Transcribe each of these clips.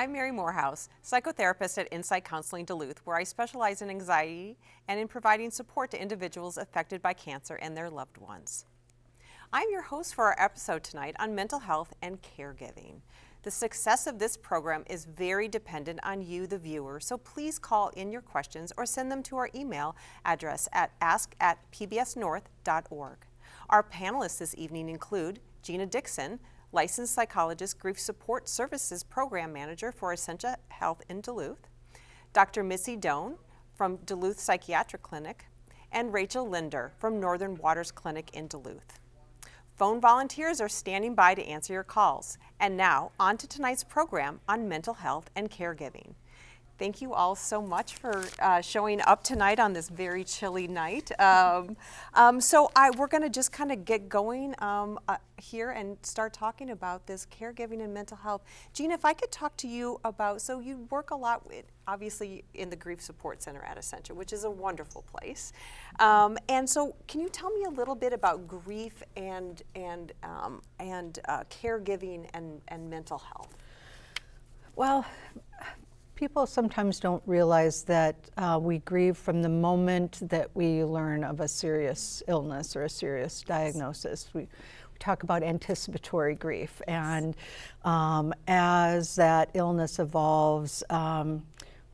I'm Mary Morehouse, psychotherapist at Insight Counseling Duluth, where I specialize in anxiety and in providing support to individuals affected by cancer and their loved ones. I'm your host for our episode tonight on mental health and caregiving. The success of this program is very dependent on you, the viewer, so please call in your questions or send them to our email address at ask@pbsnorth.org. Our panelists this evening include Gina Dixon, licensed psychologist, grief support services program manager for Essentia Health in Duluth, Dr. Mitzi Doane from Duluth Psychiatric Clinic, and Rachel Linder from Northern Waters Clinic in Duluth. Phone volunteers are standing by to answer your calls. And now, on to tonight's program on mental health and caregiving. Thank you all so much for showing up tonight on this very chilly night. We're going to just kind of get going here and start talking about this caregiving and mental health. Gina, if I could talk to you about, so you work a lot with, obviously in the Grief Support Center at Essentia, which is a wonderful place. And so can you tell me a little bit about grief and caregiving and mental health? Well, people sometimes don't realize that we grieve from the moment that we learn of a serious illness or a serious diagnosis. We talk about anticipatory grief, and as that illness evolves,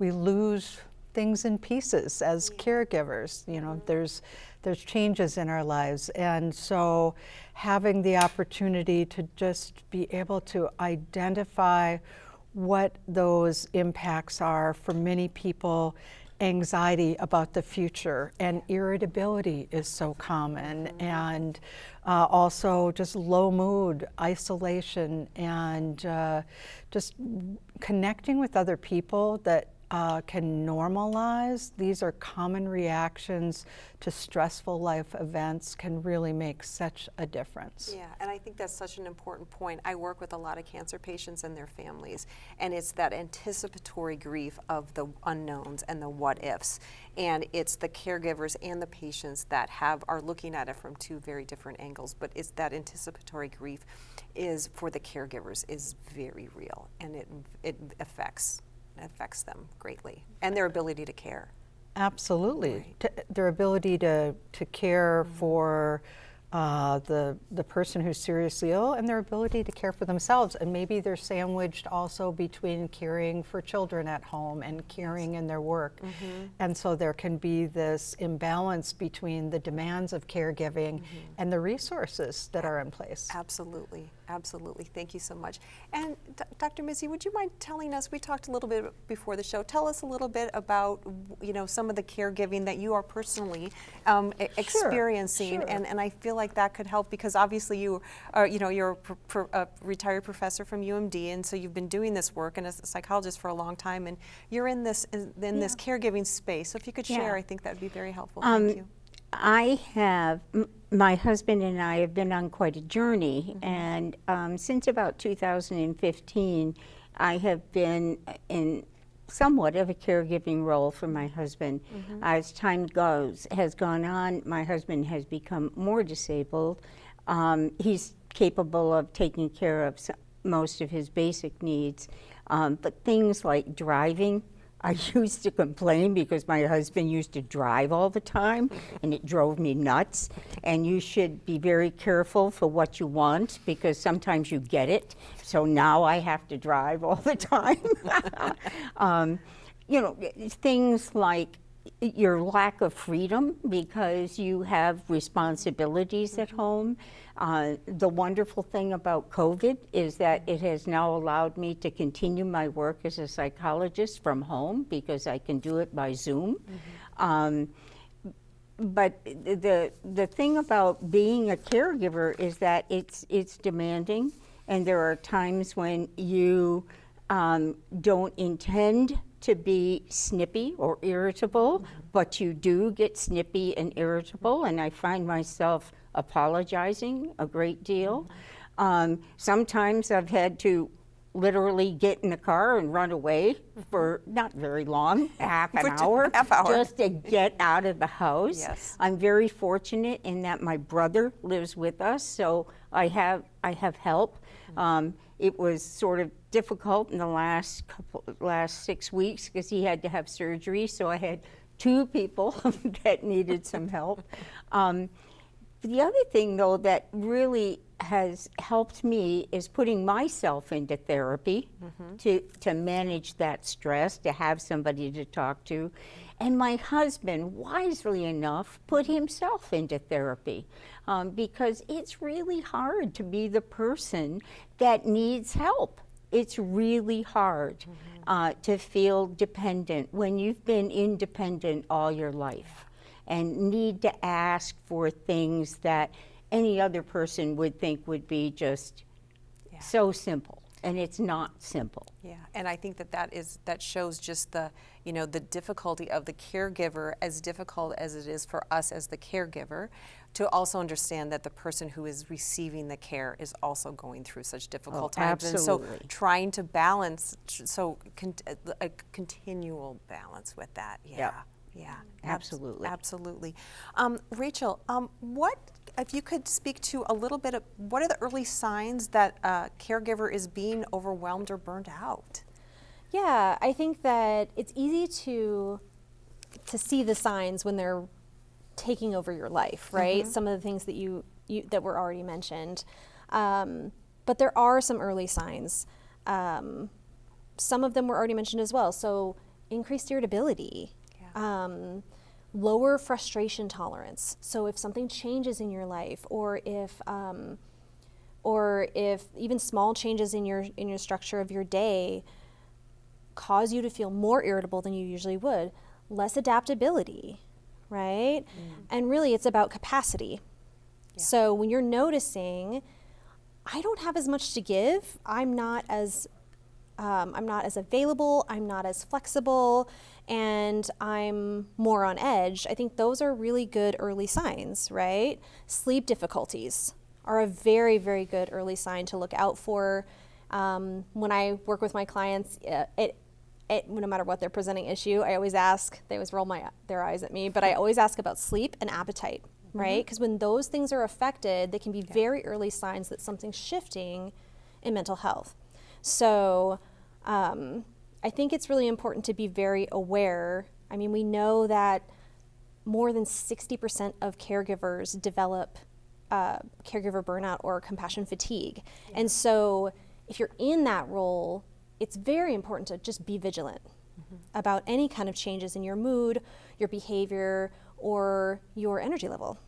we lose things in pieces as caregivers. You know, there's changes in our lives, and so having the opportunity to just be able to identify what those impacts are for many people. Anxiety about the future and irritability is so common, and also just low mood, isolation, and just connecting with other people that can normalize. These are common reactions to stressful life events, can really make such a difference. Yeah, and I think that's such an important point. I work with a lot of cancer patients and their families, and it's that anticipatory grief of the unknowns and the what ifs. And it's the caregivers and the patients that are looking at it from two very different angles, but it's that anticipatory grief is, for the caregivers, is very real, and it affects them greatly, and their ability to care. Absolutely. Right. Their ability to care for the person who's seriously ill, and their ability to care for themselves. And maybe they're sandwiched also between caring for children at home and caring in their work. And so there can be this imbalance between the demands of caregiving and the resources that are in place. Absolutely. Absolutely. Thank you so much. And Dr. Mitzi, would you mind telling us, we talked a little bit before the show, tell us a little bit about, you know, some of the caregiving that you are personally experiencing. Sure. And I feel like that could help, because obviously you are, you know, you're a retired professor from UMD, and so you've been doing this work and as a psychologist for a long time, and you're in this this caregiving space. So if you could share, I think that would be very helpful. Thank you. My husband and I have been on quite a journey, and since about 2015, I have been in somewhat of a caregiving role for my husband. As time has gone on, my husband has become more disabled. He's capable of taking care of most of his basic needs, but things like driving, I used to complain because my husband used to drive all the time, and it drove me nuts. And you should be very careful for what you want, because sometimes you get it. So now I have to drive all the time. You know, things like your lack of freedom because you have responsibilities at home. The wonderful thing about COVID is that it has now allowed me to continue my work as a psychologist from home, because I can do it by Zoom. But the thing about being a caregiver is that it's demanding, and there are times when you don't intend to be snippy or irritable, but you do get snippy and irritable, and I find myself apologizing a great deal. Sometimes I've had to literally get in the car and run away for not very long, half an hour, just to get out of the house. Yes. I'm very fortunate in that my brother lives with us, so I have help. It was sort of difficult in the last 6 weeks because he had to have surgery, so I had 2 people that needed some help. The other thing, though, that really has helped me is putting myself into therapy to manage that stress, to have somebody to talk to. And my husband, wisely enough, put himself into therapy because it's really hard to be the person that needs help. It's really hard to feel dependent when you've been independent all your life and need to ask for things that any other person would think would be just so simple, and it's not simple. Yeah, and I think that shows just the difficulty of the caregiver, as difficult as it is for us as the caregiver, to also understand that the person who is receiving the care is also going through such difficult times. Absolutely. And so trying to balance, a continual balance with that. Yeah. Yep. Yeah, Absolutely. Absolutely. Rachel, what, if you could speak to a little bit of, what are the early signs that a caregiver is being overwhelmed or burned out? Yeah, I think that it's easy to see the signs when they're taking over your life, right? Some of the things that you that were already mentioned. But there are some early signs. Some of them were already mentioned as well. So increased irritability. Lower frustration tolerance. So if something changes in your life, or if even small changes in your structure of your day cause you to feel more irritable than you usually would, less adaptability, right? And really, it's about capacity. So when you're noticing, I don't have as much to give. I'm not as available. I'm not as flexible, and I'm more on edge. I think those are really good early signs, right? Sleep difficulties are a very, very good early sign to look out for. When I work with my clients, no matter what their presenting issue, I always ask, they always roll their eyes at me, but I always ask about sleep and appetite, right? Because when those things are affected, they can be very early signs that something's shifting in mental health. So I think it's really important to be very aware. I mean, we know that more than 60% of caregivers develop caregiver burnout or compassion fatigue. And so if you're in that role, it's very important to just be vigilant about any kind of changes in your mood, your behavior, or your energy level.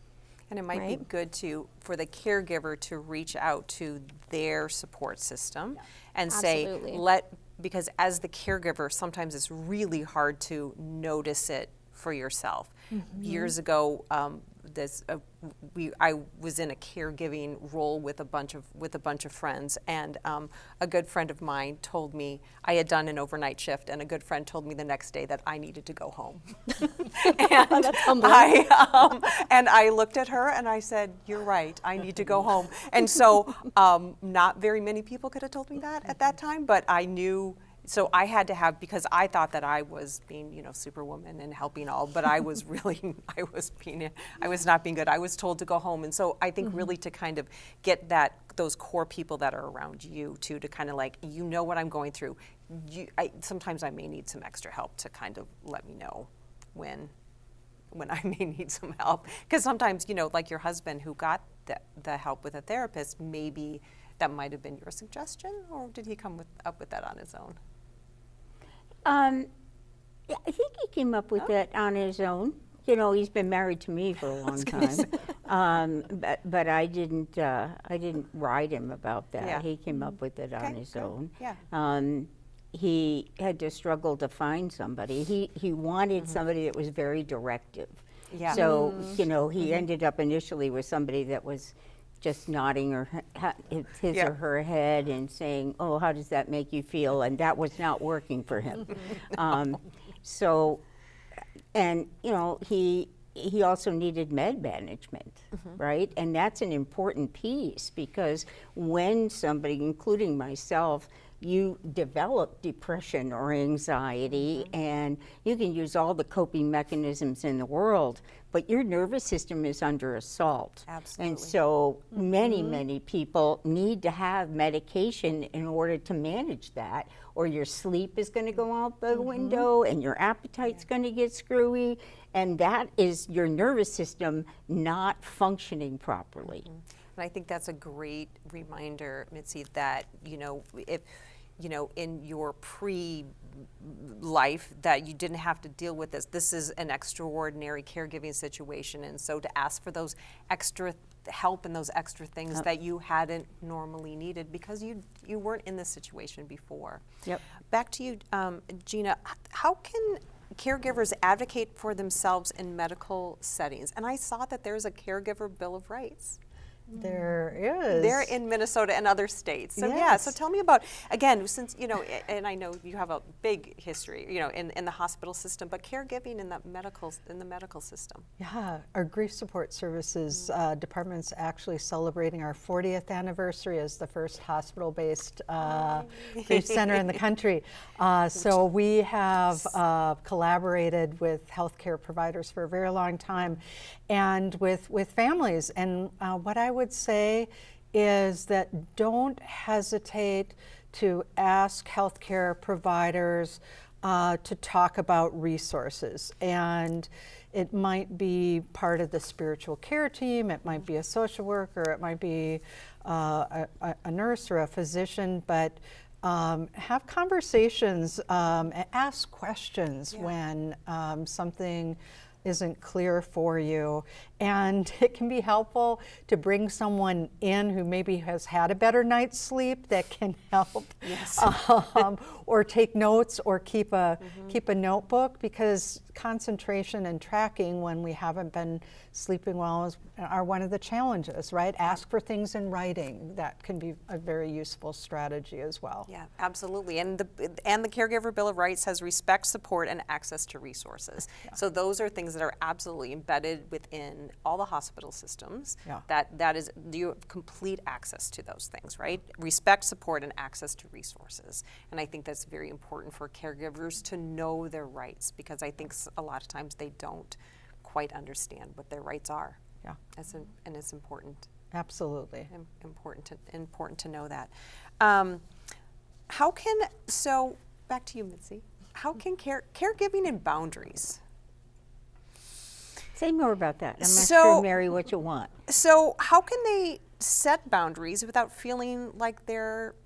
And it might be good for the caregiver to reach out to their support system and Absolutely. say, because as the caregiver, sometimes it's really hard to notice it for yourself. Years ago, I was in a caregiving role with a bunch of friends, and a good friend of mine told me, I had done an overnight shift, and a good friend told me the next day that I needed to go home. And That's humbling. I looked at her and I said, "You're right, I need to go home." And so not very many people could have told me that at that time, but I knew. So I had to have, because I thought that I was being, superwoman and helping all, but I was really, I was not being good. I was told to go home. And so I think really to kind of get those core people that are around you too, to kind of what I'm going through. Sometimes I may need some extra help to kind of let me know when I may need some help. Because sometimes, like your husband who got the help with a therapist, maybe that might have been your suggestion, or did he come up with that on his own? I think he came up with that on his own. He's been married to me for a long time, but I didn't ride him about that. Yeah. He came up with it on his own. Yeah. He had to struggle to find somebody. He wanted somebody that was very directive. Yeah. So he ended up initially with somebody that was just nodding his or her head and saying, "Oh, how does that make you feel?" And that was not working for him. So, and he also needed med management, right? And that's an important piece, because when somebody, including myself, you develop depression or anxiety, and you can use all the coping mechanisms in the world, but your nervous system is under assault. Absolutely. And so many people need to have medication in order to manage that, or your sleep is going to go out the window and your appetite's going to get screwy, and that is your nervous system not functioning properly. And I think that's a great reminder, Mitzi, that, if, in your pre-life that you didn't have to deal with this. This is an extraordinary caregiving situation. And so to ask for those extra help and those extra things that you hadn't normally needed because you weren't in this situation before. Yep. Back to you, Gina. How can caregivers advocate for themselves in medical settings? And I saw that there's a Caregiver Bill of Rights. There is. They're in Minnesota and other states. So Yes. so tell me about, again, since, and I know you have a big history, in the hospital system, but caregiving in the medical system. Yeah, our grief support services department's actually celebrating our 40th anniversary as the first hospital-based grief center in the country. So we have collaborated with healthcare providers for a very long time, and with families. And what I would say is that don't hesitate to ask healthcare providers to talk about resources. And it might be part of the spiritual care team, it might be a social worker, it might be a nurse or a physician, but have conversations, ask questions when something isn't clear for you. And it can be helpful to bring someone in who maybe has had a better night's sleep that can help, or take notes or keep a notebook, because concentration and tracking when we haven't been sleeping well are one of the challenges, right? Ask for things in writing. That can be a very useful strategy as well. Yeah, absolutely. And the Caregiver Bill of Rights has respect, support, and access to resources. Yeah. So those are things that are absolutely embedded within all the hospital systems. Yeah. That is, you have complete access to those things, right? Respect, support, and access to resources. And I think that's very important for caregivers to know their rights, because I think a lot of times they don't quite understand what their rights are. Yeah. And it's important. Absolutely. Important to know that. Back to you, Mitzi. How can caregiving and boundaries? Say more about that. I'm not sure, Mary, what you want. So how can they set boundaries without feeling like they're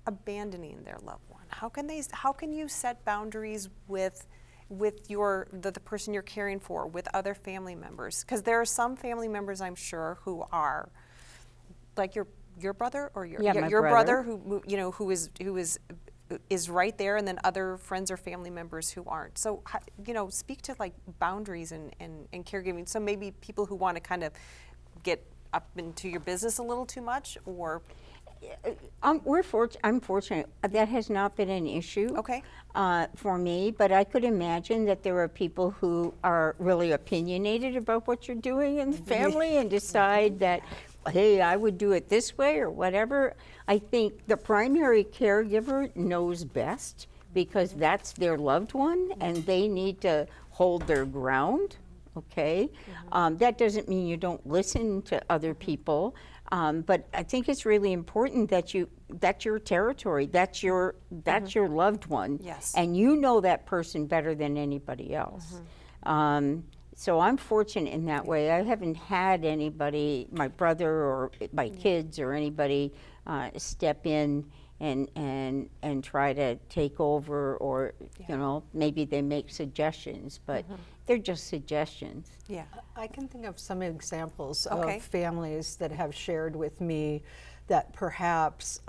abandoning their loved one? How can you set boundaries with the person you're caring for, with other family members? Because there are some family members, I'm sure, who are like your brother or your brother who is right there, and then other friends or family members who aren't. So speak to like boundaries and caregiving. So maybe people who want to kind of get up into your business a little too much, or I'm fortunate. That has not been an issue for me, but I could imagine that there are people who are really opinionated about what you're doing in the family and decide that, hey, I would do it this way or whatever. I think the primary caregiver knows best, because that's their loved one and they need to hold their ground, okay? That doesn't mean you don't listen to other people. But I think it's really important that that's your territory, that's your loved one, yes, and you know that person better than anybody else. So I'm fortunate in that way. I haven't had anybody, my brother or my kids or anybody, step in and try to take over, or maybe they make suggestions, but they're just suggestions. Yeah, I can think of some examples of families that have shared with me that perhaps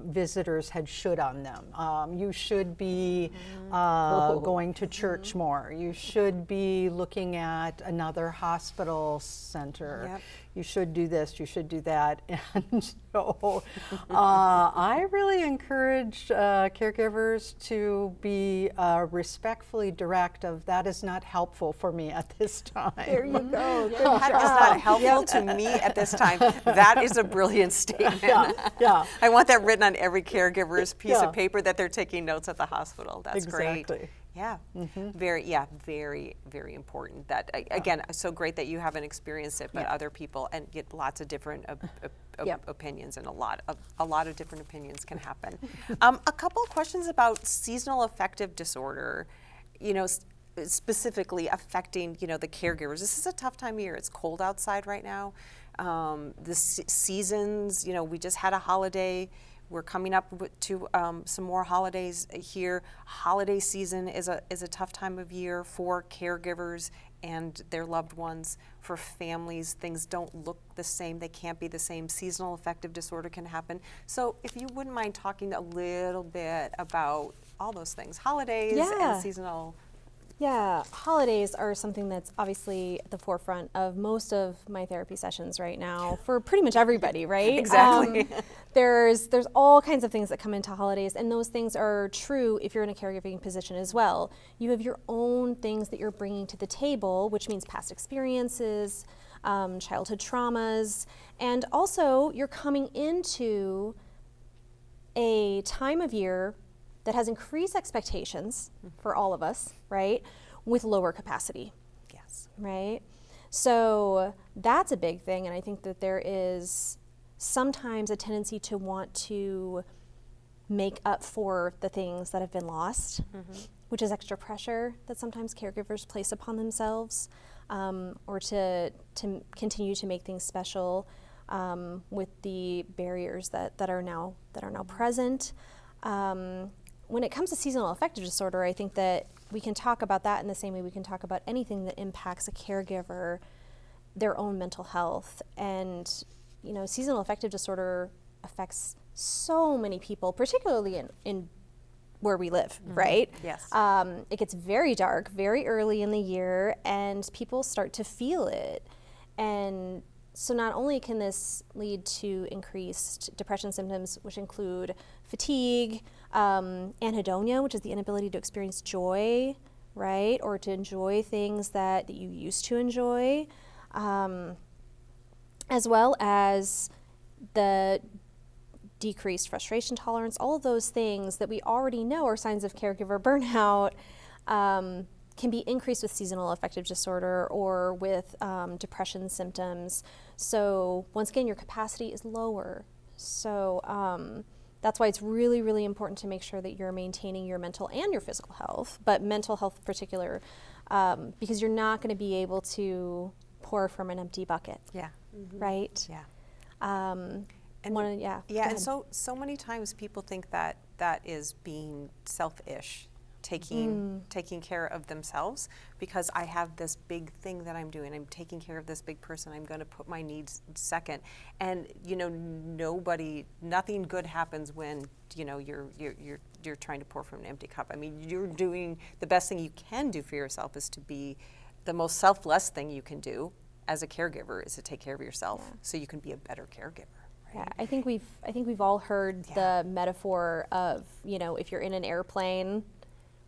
visitors had should on them. You should be going to church more. You should be looking at another hospital center. you should do this, you should do that. And so I really encourage caregivers to be respectfully direct of, that is not helpful for me at this time. There you go. Good That is job. not helpful to me at this time. That is a brilliant statement. Yeah. I want that written on every caregiver's piece Yeah. of paper that they're taking notes at the hospital. That's great. Exactly. Yeah, very, very important. That again, so great that you haven't experienced it, but other people, and get lots of different opinions, and a lot of different opinions can happen. A couple of questions about seasonal affective disorder. You know, specifically affecting the caregivers. This is a tough time of year. It's cold outside right now. The seasons. We just had a holiday. We're coming up to some more holidays here. Holiday season is a tough time of year for caregivers and their loved ones. For families, things don't look the same. They can't be the same. Seasonal affective disorder can happen. So if you wouldn't mind talking a little bit about all those things, holidays and seasonal. Yeah, holidays are something that's obviously at the forefront of most of my therapy sessions right now for pretty much everybody, right? Exactly. There's all kinds of things that come into holidays, and those things are true if you're in a caregiving position as well. You have your own things that you're bringing to the table, which means past experiences, childhood traumas, and also you're coming into a time of year that has increased expectations for all of us, right, with lower capacity. Yes. Right? So that's a big thing, and I think that there is sometimes a tendency to want to make up for the things that have been lost, which is extra pressure that sometimes caregivers place upon themselves, or to continue to make things special with the barriers that are now present. When it comes to seasonal affective disorder, I think that we can talk about that in the same way we can talk about anything that impacts a caregiver, their own mental health. And, seasonal affective disorder affects so many people, particularly in where we live, right? Yes. It gets very dark very early in the year, and people start to feel it. And so not only can this lead to increased depression symptoms, which include fatigue, anhedonia, which is the inability to experience joy, right? Or to enjoy things that you used to enjoy, as well as the decreased frustration tolerance, all of those things that we already know are signs of caregiver burnout, can be increased with seasonal affective disorder or with depression symptoms. So once again, your capacity is lower. So that's why it's really, really important to make sure that you're maintaining your mental and your physical health, but mental health in particular, because you're not going to be able to pour from an empty bucket. Yeah. Right? Yeah. And And so many times people think that is being selfish, taking care of themselves, because I have this big thing that I'm doing. I'm taking care of this big person. I'm going to put my needs second. And nothing good happens when you're trying to pour from an empty cup. I mean, you're doing the best thing you can do for yourself is to be the most selfless thing you can do as a caregiver is to take care of yourself so you can be a better caregiver. Yeah, I think we've all heard the metaphor of, if you're in an airplane,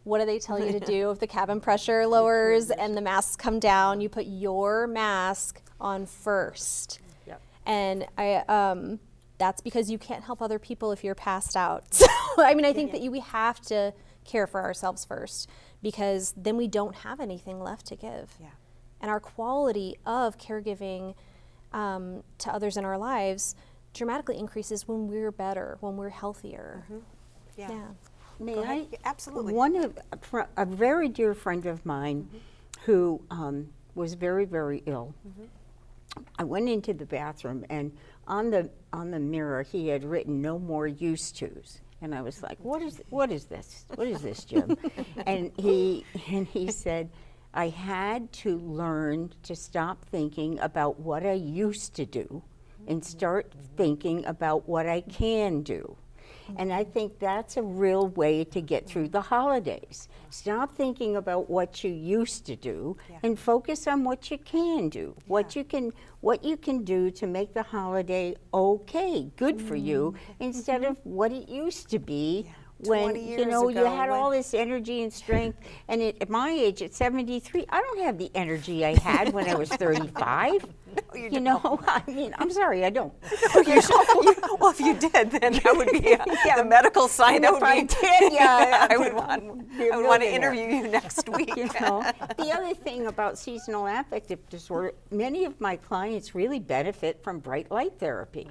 what do they tell you to do if the cabin pressure lowers and the masks come down? You put your mask on first. Yep. And that's because you can't help other people if you're passed out. So, I think that we have to care for ourselves first, because then we don't have anything left to give. Yeah. And our quality of caregiving to others in our lives dramatically increases when we're better, when we're healthier. Yeah. May ahead. I? Yeah, absolutely. A very dear friend of mine who was very, very ill. I went into the bathroom, and on the mirror he had written "No more used tos," and I was like, "What is this? What is this, Jim?" and he said, "I had to learn to stop thinking about what I used to do and start thinking about what I can do." And I think that's a real way to get through the holidays. Stop thinking about what you used to do and focus on what you can do, what you can do to make the holiday okay, good for you, instead of what it used to be. When 20 you years know you ago, had all this energy and strength, and at my age, at 73, I don't have the energy I had when I was 35. You know, I mean, I'm sorry, I don't. Well, if you did, then that would be the medical sign. That would be. I did, I would want to interview you next week. You know, the other thing about seasonal affective disorder, many of my clients really benefit from bright light therapy.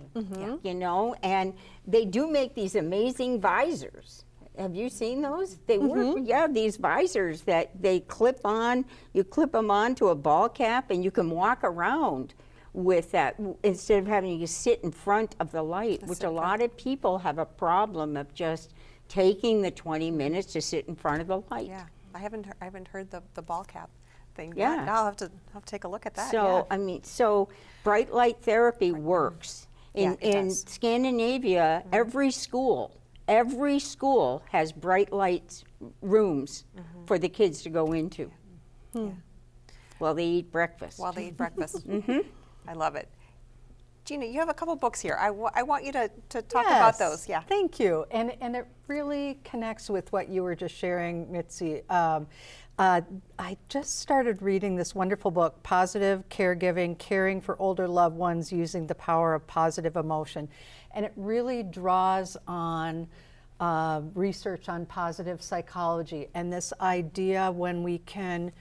You know, and they do make these amazing visors. Have you seen those? They work, these visors that they clip on. You clip them onto a ball cap and you can walk around with that instead of having to sit in front of the light, which a lot of people have a problem of just taking the 20 minutes to sit in front of the light. Yeah, I haven't heard the ball cap thing. Yeah. I'll have to take a look at that. So, I mean, so bright light therapy works. In Scandinavia, every school has bright light rooms for the kids to go into while they eat breakfast. I love it. Gina, you have a couple books here. I want you to talk about those. Yeah. Thank you. And it really connects with what you were just sharing, Mitzi. I just started reading this wonderful book, Positive Caregiving, Caring for Older Loved Ones Using the Power of Positive Emotion. And it really draws on research on positive psychology and this idea when we can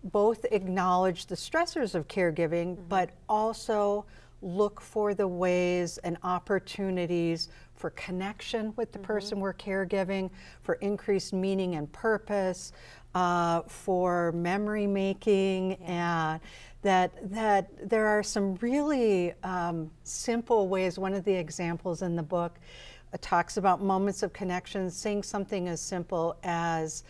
both acknowledge the stressors of caregiving, but also look for the ways and opportunities for connection with the person we're caregiving, for increased meaning and purpose, for memory making, and that there are some really simple ways. One of the examples in the book talks about moments of connection, saying something as simple as,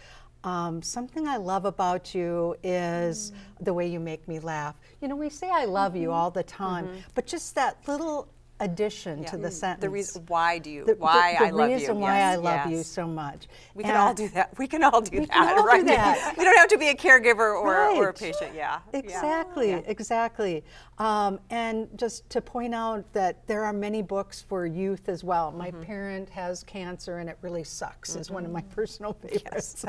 something I love about you is the way you make me laugh. You know, we say I love you all the time, but just that little addition to the sentence. The reason why I love you. The reason why I love you Yes. so much. We can all do that. We can all do We that, can all right? do that. We don't have to be a caregiver or a Right. patient. Yeah. Exactly, exactly. And just to point out that there are many books for youth as well. My parent has cancer and it really sucks is one of my personal favorites.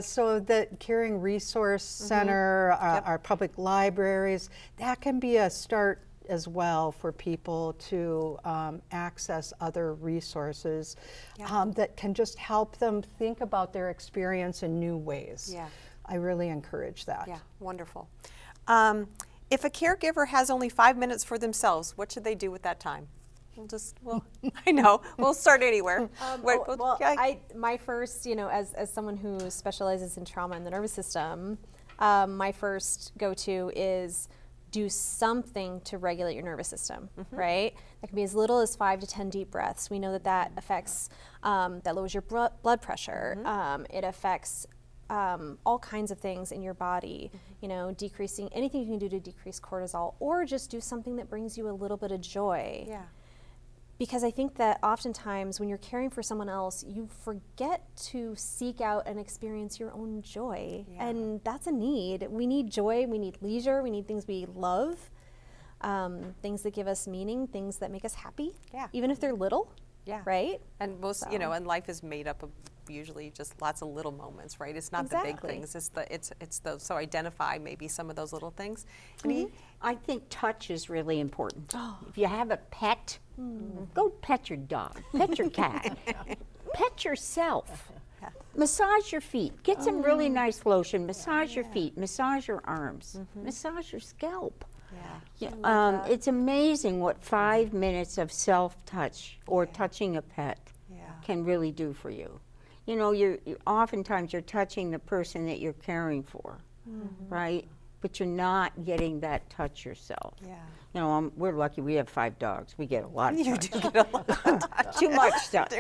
So the Caring Resource Center, our public libraries, that can be a start as well for people to access other resources that can just help them think about their experience in new ways. Yeah. I really encourage that. Yeah, wonderful. If a caregiver has only 5 minutes for themselves, what should they do with that time? I know, we'll start anywhere. My first, as someone who specializes in trauma and the nervous system, my first go-to is do something to regulate your nervous system, right? That can be as little as 5 to 10 deep breaths. We know that affects, that lowers your blood pressure. It affects all kinds of things in your body, decreasing anything you can do to decrease cortisol, or just do something that brings you a little bit of joy. Yeah. Because I think that oftentimes when you're caring for someone else, you forget to seek out and experience your own joy. Yeah. And that's a need. We need joy, we need leisure, we need things we love, things that give us meaning, things that make us happy, even if they're little. Yeah. Right? And most, and life is made up of usually just lots of little moments, right? It's not the big things. It's those. So identify maybe some of those little things. I think touch is really important. If you have a pet, go pet your dog, pet your cat, pet yourself. Massage your feet. Get some really nice lotion. Massage your feet. Massage your arms. Massage your scalp. It's amazing what 5 minutes of self-touch or touching a pet can really do for you. Oftentimes you're touching the person that you're caring for, right? but you're not getting that touch yourself. Yeah. You know, we're lucky we have 5 dogs. We get a lot of You touch. do get a lot of touch. Too much touch.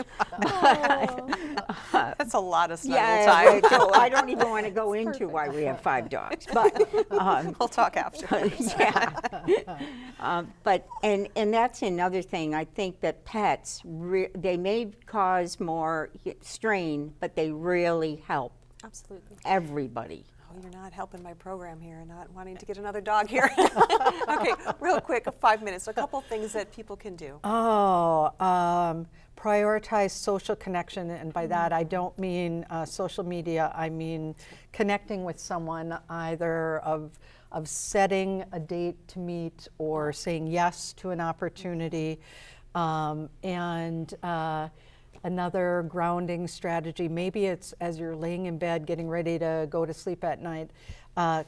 That's a lot of snuggle Yeah, time. so I don't even want to go into why we have 5 dogs, but We'll talk after. yeah. But that's another thing. I think that pets they may cause more strain, but they really help Absolutely. everybody. Oh, you're not helping my program here, not wanting to get another dog here. Okay, real quick, 5 minutes. A couple things that people can do. Prioritize social connection, and by that I don't mean social media. I mean connecting with someone, either of setting a date to meet or saying yes to an opportunity, and another grounding strategy. Maybe it's as you're laying in bed, getting ready to go to sleep at night.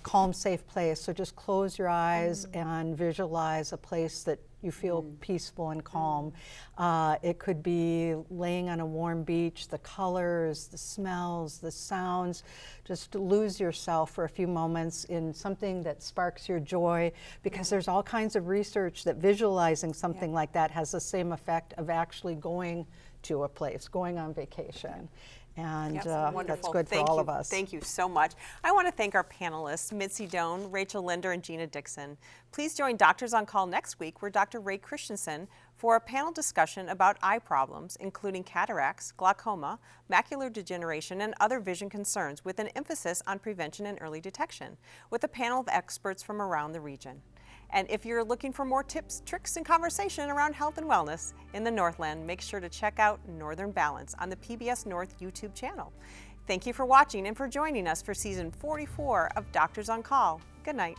Calm, safe place. So just close your eyes and visualize a place that you feel peaceful and calm. It could be laying on a warm beach, the colors, the smells, the sounds. Just lose yourself for a few moments in something that sparks your joy, because there's all kinds of research that visualizing something like that has the same effect of actually going to a place, going on vacation. And Yes, that's wonderful. good for Thank all you. of us. Thank you so much. I want to thank our panelists, Mitzi Doane, Rachel Linder, and Gina Dixon. Please join Doctors on Call next week, where Dr. Ray Christensen for a panel discussion about eye problems, including cataracts, glaucoma, macular degeneration, and other vision concerns, with an emphasis on prevention and early detection, with a panel of experts from around the region. And if you're looking for more tips, tricks, and conversation around health and wellness in the Northland, make sure to check out Northern Balance on the PBS North YouTube channel. Thank you for watching and for joining us for season 44 of Doctors on Call. Good night.